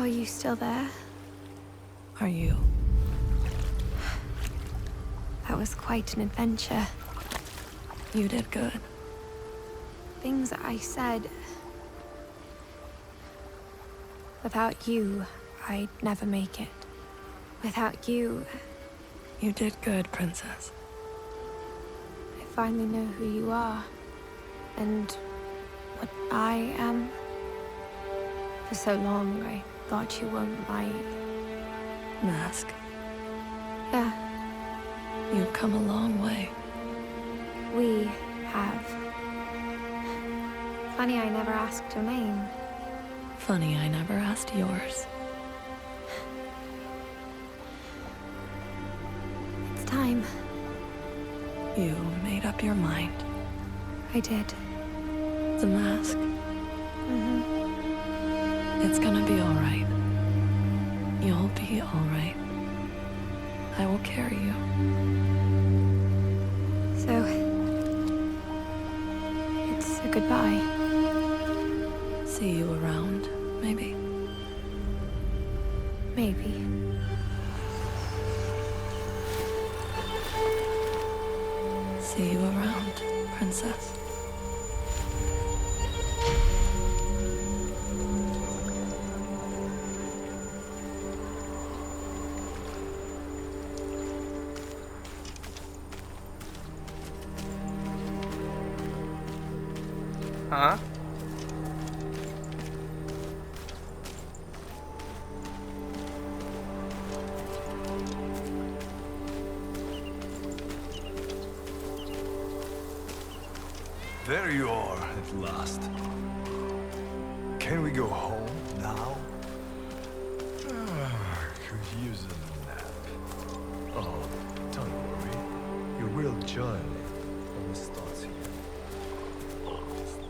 are you still there? Are you? That was quite an adventure. You did good. Things I said... Without you, I'd never make it. Without you... You did good, Princess. I finally know who you are. And what I am. For so long, I thought you were my... Mask. Yeah, You've come a long way. we have. Funny I never asked your name. Funny I never asked yours. It's time. You made up your mind. I did. The mask. Mm-hmm. It's gonna be all right. You'll be all right. I will carry you. So... it's a goodbye. See you around, maybe. Maybe. See you around, Princess. Huh? There you are, at last. Can we go home now? Could use a nap. Oh, don't worry. Your real journey only starts here. Honestly.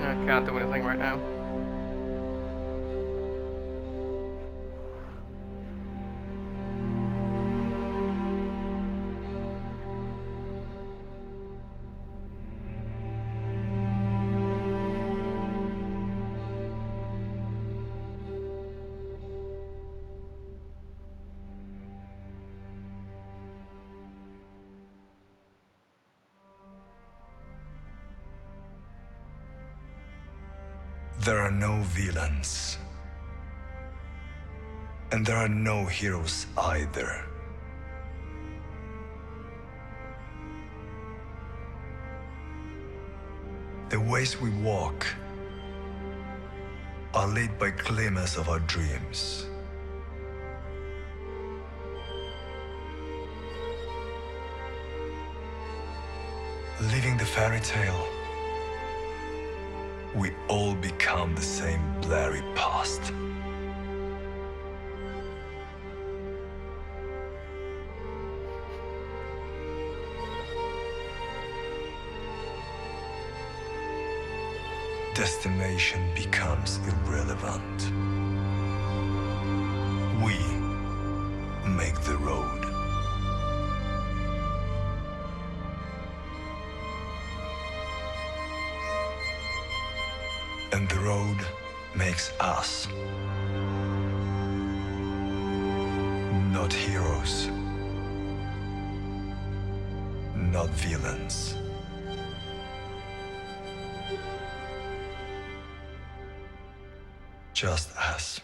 I can't do anything right now. There are no villains. And there are no heroes either. The ways we walk are lit by glimmers of our dreams. Living the fairy tale, we all become the same blurry past. Destination becomes irrelevant. We make the road. And the road makes us. Not heroes. Not villains. Just us.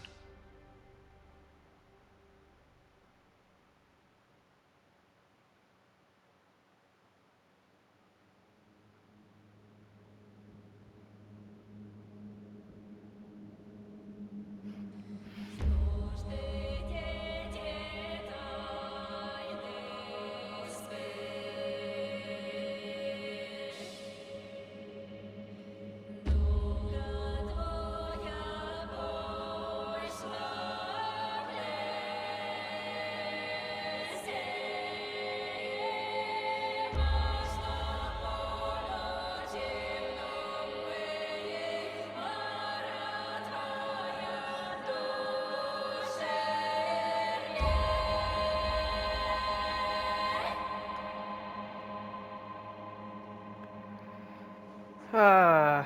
Uh,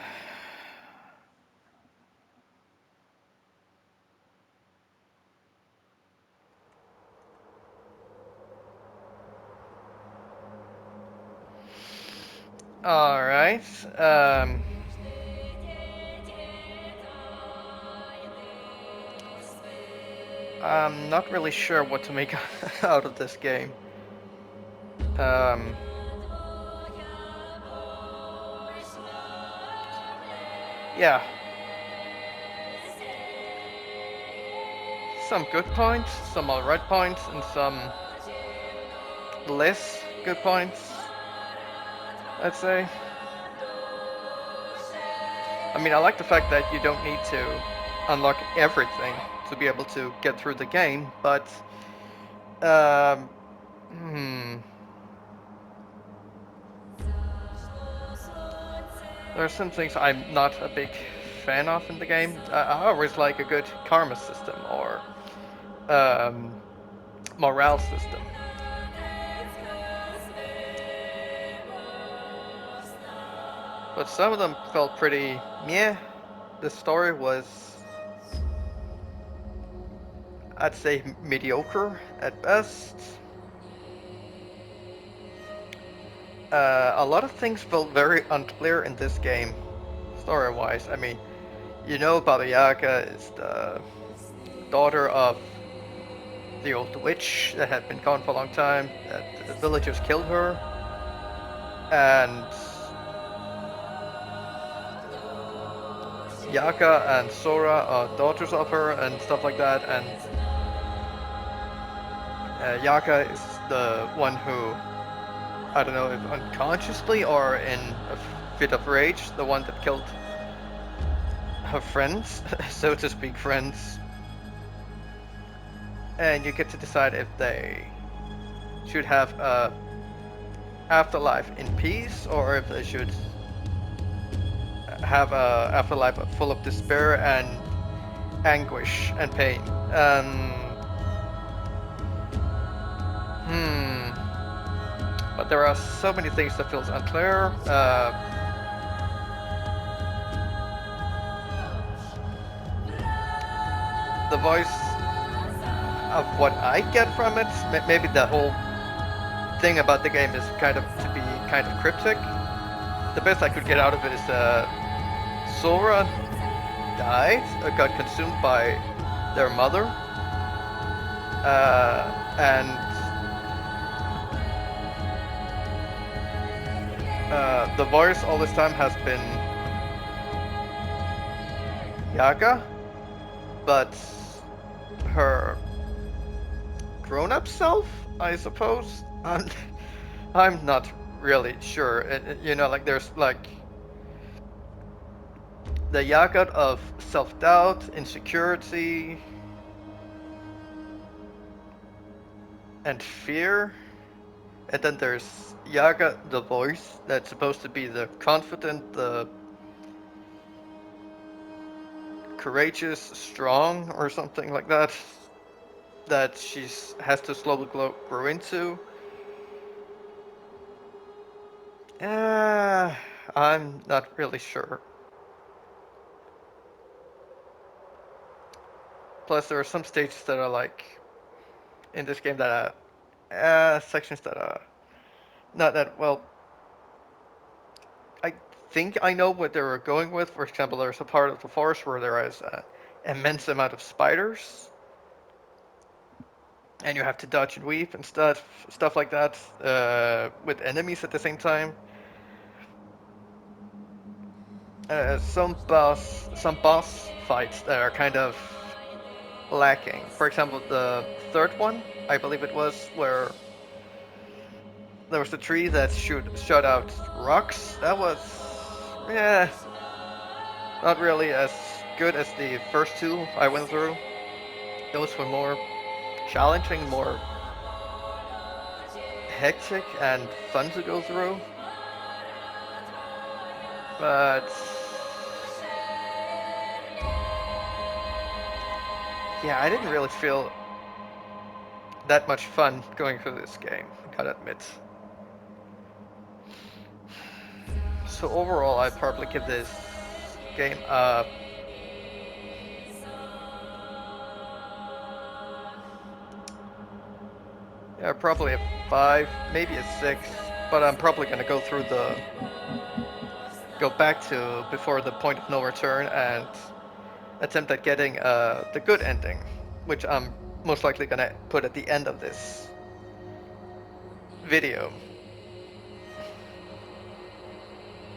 Alright. I'm not really sure what to make out of this game. Yeah. Some good points, some alright points, and some less good points, I'd say. I mean, I like the fact that you don't need to unlock everything to be able to get through the game, but um, hmm, there are some things I'm not a big fan of in the game. I always like a good karma system or morale system. But some of them felt pretty meh. The story was, I'd say, mediocre at best. A lot of things felt very unclear in this game, story-wise. I mean, you know Baba Yaga is the daughter of the old witch that had been gone for a long time, that the villagers killed her, and Yaka and Sora are daughters of her and stuff like that, and Yaka is the one who, I don't know if unconsciously or in a fit of rage, the one that killed her friends, so to speak, friends. And you get to decide if they should have a afterlife in peace or if they should have a afterlife full of despair and anguish and pain. But there are so many things that feels unclear. The voice of what I get from it, maybe the whole thing about the game is kind of to be kind of cryptic. The best I could get out of it is Sora died, got consumed by their mother, and the voice all this time has been Yaga, but her grown-up self, I suppose. I'm not really sure. You know, like there's like the Yaga of self-doubt, insecurity, and fear. And then there's Yaga, the voice, that's supposed to be the confident, the courageous, strong, or something like that, that she has to slowly grow into. I'm not really sure. Plus, there are some stages that are like in this game that are sections that are not that well. I think I know what they were going with. For example, there's a part of the forest where there is an immense amount of spiders, and you have to dodge and weave and stuff like that with enemies at the same time. Some boss fights that are kind of lacking. For example, the third one, I believe it was, where there was a tree that shot out rocks. That was, yeah, not really as good as the first two I went through. Those were more challenging, more hectic, and fun to go through. But yeah, I didn't really feel that much fun going through this game, I gotta admit. So overall, I'd probably give this game yeah, probably a 5, maybe a 6, but I'm probably gonna go back to before the point of no return and attempt at getting the good ending, which I'm most likely gonna put at the end of this video,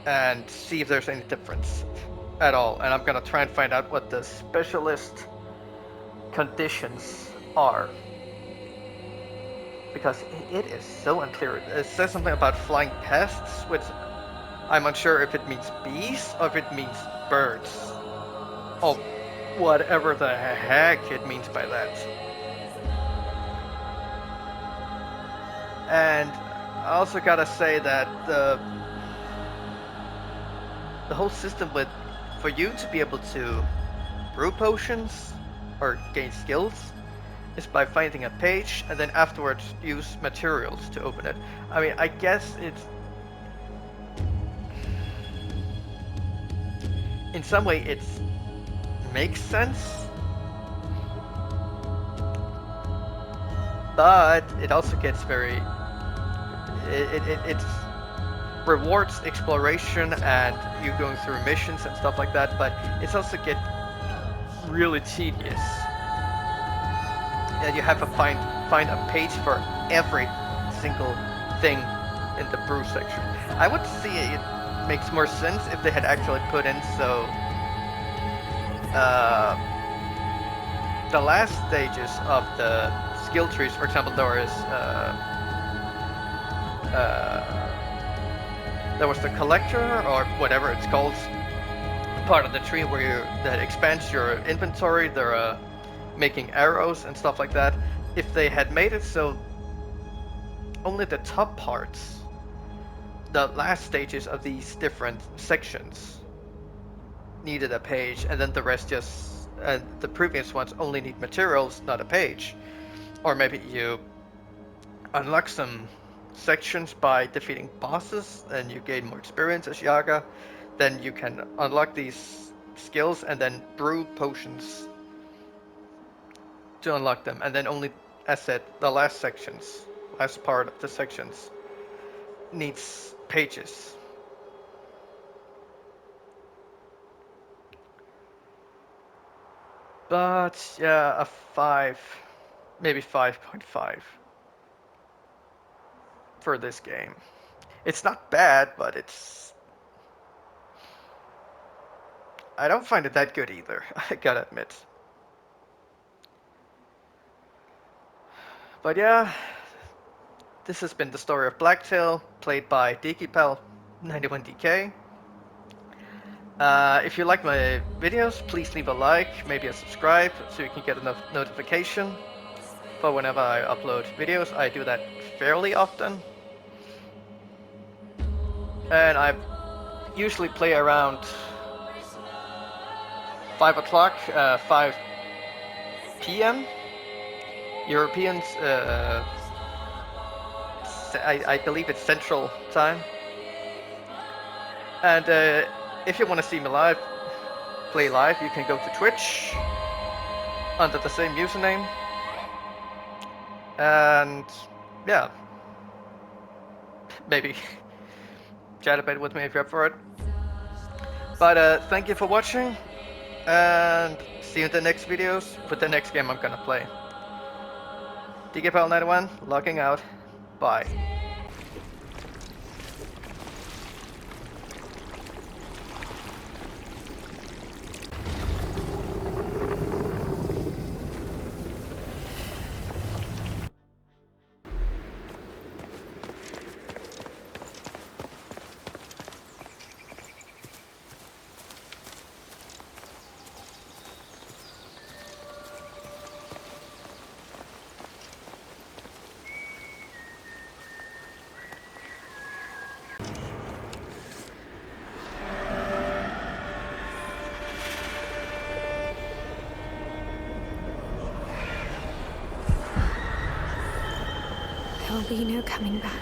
and see if there's any difference at all. And I'm gonna try and find out what the specialist conditions are, because it is so unclear. It says something about flying pests, which I'm unsure if it means bees or if it means birds, or whatever the heck it means by that. And I also gotta say that the whole system for you to be able to brew potions or gain skills is by finding a page and then afterwards use materials to open it. I mean, I guess in some way it makes sense, but it also gets very it rewards exploration and you going through missions and stuff like that, but it's also get really tedious. And you have to find a page for every single thing in the brew section. I would see it makes more sense if they had actually put in so the last stages of the skill trees, for example, there was the collector or whatever it's called, part of the tree where that expands your inventory. There are making arrows and stuff like that. If they had made it so only the top parts, the last stages of these different sections needed a page, and then the rest just the previous ones only need materials, not a page. Or maybe you unlock some sections by defeating bosses and you gain more experience as Yaga, then you can unlock these skills and then brew potions to unlock them, and then only, as said, the last part of the sections needs pages. But yeah, a 5, maybe 5.5 for this game. It's not bad, but I don't find it that good either, I gotta admit. But yeah, this has been the story of Blacktail, played by Digipal91dk. If you like my videos, please leave a like, maybe a subscribe, so you can get a notification for whenever I upload videos. I do that fairly often. And I usually play around 5 o'clock, 5 p.m. Europeans, I believe it's Central Time. And if you want to see me play live, you can go to Twitch under the same username. And yeah, maybe chat a bit with me if you're up for it. But thank you for watching, and see you in the next videos with the next game I'm gonna play. Digipal91 logging out. Bye. There will be no coming back.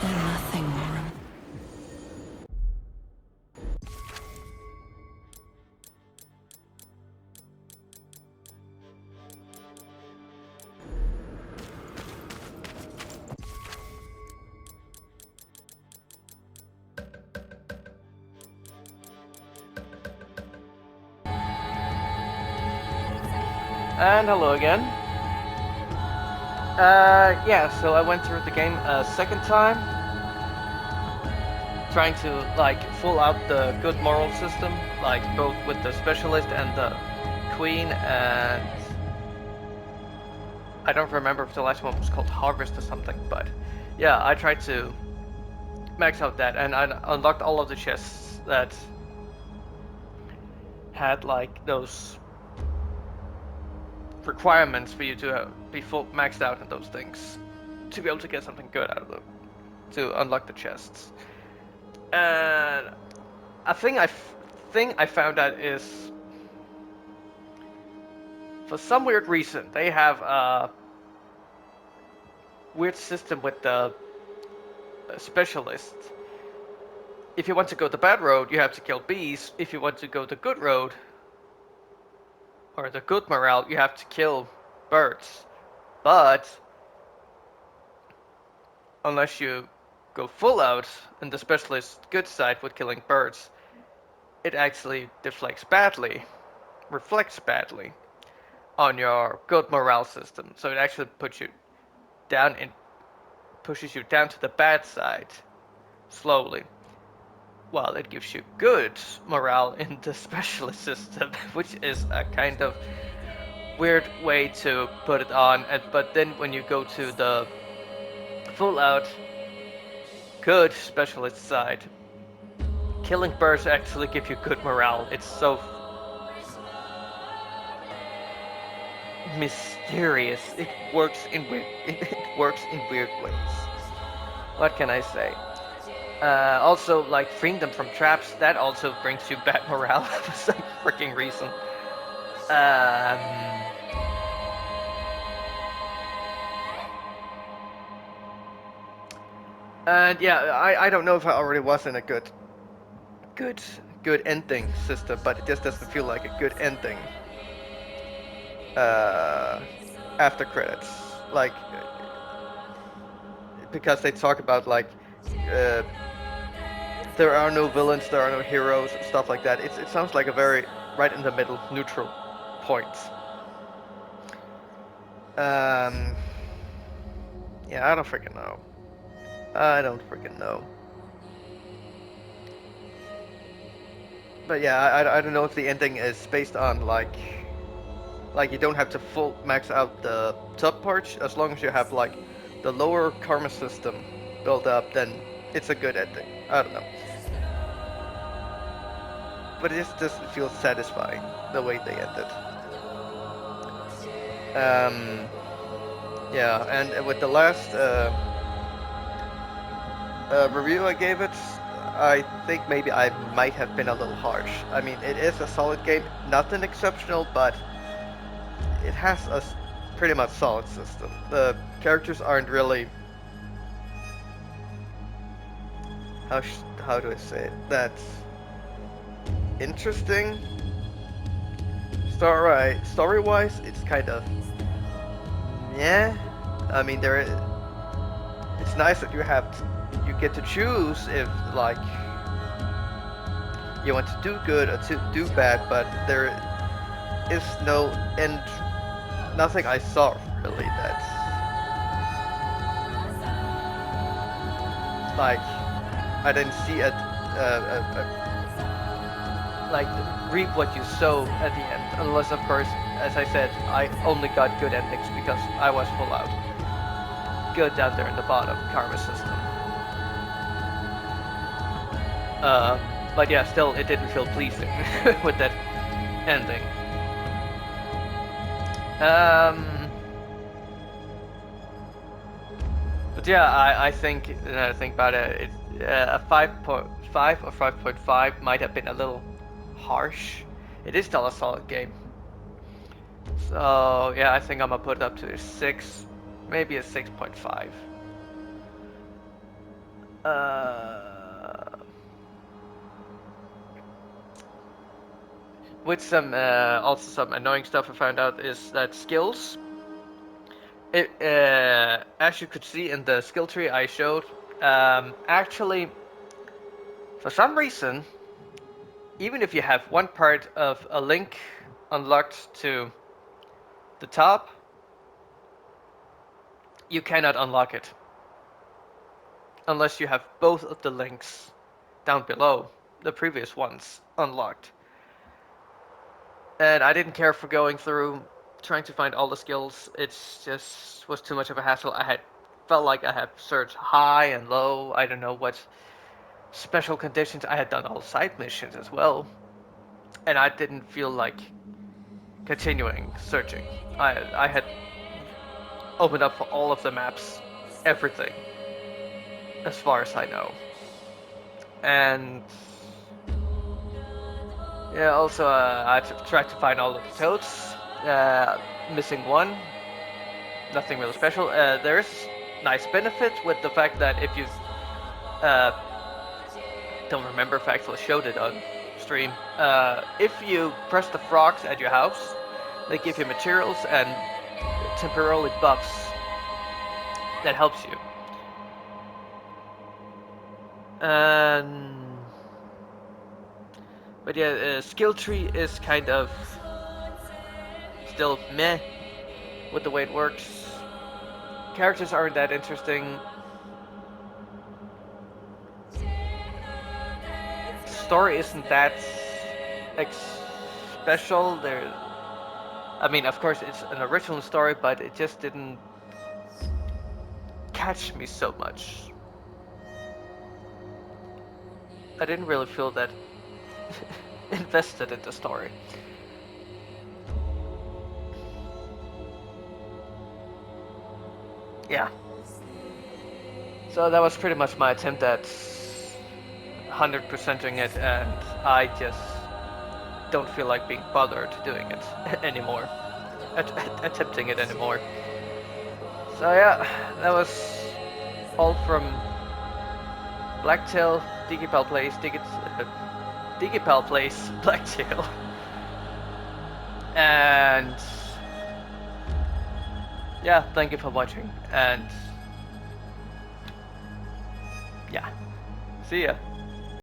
And nothing, Warren. And hello again. Yeah, so I went through the game a second time, trying to like full out the good moral system, like both with the specialist and the queen, and I don't remember if the last one was called Harvest or something, but yeah, I tried to max out that, and I unlocked all of the chests that had like those requirements for you to be full maxed out in those things to be able to get something good out of them, to unlock the chests. And a thing I found out is, for some weird reason, they have a weird system with the specialists. If you want to go the bad road, you have to kill bees. If you want to go the good road, or the good morale, you have to kill birds. But unless you go full out in the specialist good side with killing birds, it actually reflects badly on your good morale system. So it actually puts you down and pushes you down to the bad side slowly, while it gives you good morale in the specialist system, which is a kind of weird way to put it on. But then when you go to the full out good specialist side, killing birds actually give you good morale. It's so mysterious. It works in weird ways. What can I say? Also, like freeing them from traps, that also brings you bad morale for some freaking reason. Um, and yeah, I don't know if I already was in a good good ending system, but it just doesn't feel like a good ending. Uh, After credits, like because they talk about like uh, there are no villains, there are no heroes, stuff like that. It sounds like a very right in the middle, neutral point. Um, yeah, I don't freaking know. I don't freaking know. But yeah, I don't know if the ending is based on like you don't have to full max out the top parts as long as you have like the lower karma system built up, then it's a good ending. I don't know. But it just doesn't feel satisfying the way they ended. Yeah, and with the last review I gave it, I think maybe I might have been a little harsh. I mean, it is a solid game, nothing exceptional, but it has a pretty much solid system. The characters aren't really how do I say it? That's interesting. Story-wise, it's kind of yeah. I mean, it's nice that you get to choose if like you want to do good or to do bad, but there is no end. Nothing I saw really that's like I didn't see like reap what you sow at the end. Unless, of course, as I said, I only got good endings because I was full out good down there in the bottom karma system. But yeah, still, it didn't feel pleasing with that ending. But yeah, I think about it, a 5.5 or 5.5 might have been a little harsh. It is still a solid game. So yeah, I think I'm gonna put it up to a 6, maybe a 6.5. With some also some annoying stuff I found out is that skills. As you could see in the skill tree I showed, actually, for some reason, even if you have one part of a link unlocked to the top, you cannot unlock it unless you have both of the links down below, the previous ones, unlocked. And I didn't care for going through trying to find all the skills. It just was too much of a hassle. I had felt like I had searched high and low. I don't know what special conditions. I had done all side missions as well, and I didn't feel like continuing searching. I had opened up for all of the maps, everything, as far as I know. And yeah, also I tried to find all of the toads. Missing one. Nothing really special. There's nice benefits with the fact that if you uh, don't remember if I actually showed it on stream, if you press the frogs at your house, they give you materials and temporarily buffs that helps you. But yeah, skill tree is kind of still meh with the way it works. Characters aren't that interesting. Story isn't that special. I mean, of course, it's an original story, but it just didn't catch me so much. I didn't really feel that invested in the story. Yeah. So that was pretty much my attempt at 100%ing it, and I just don't feel like being bothered doing it anymore. Attempting it anymore. So yeah, that was all from Blacktail, Digipal Plays, Digipal Plays, Blacktail. And yeah, thank you for watching, and yeah, see ya.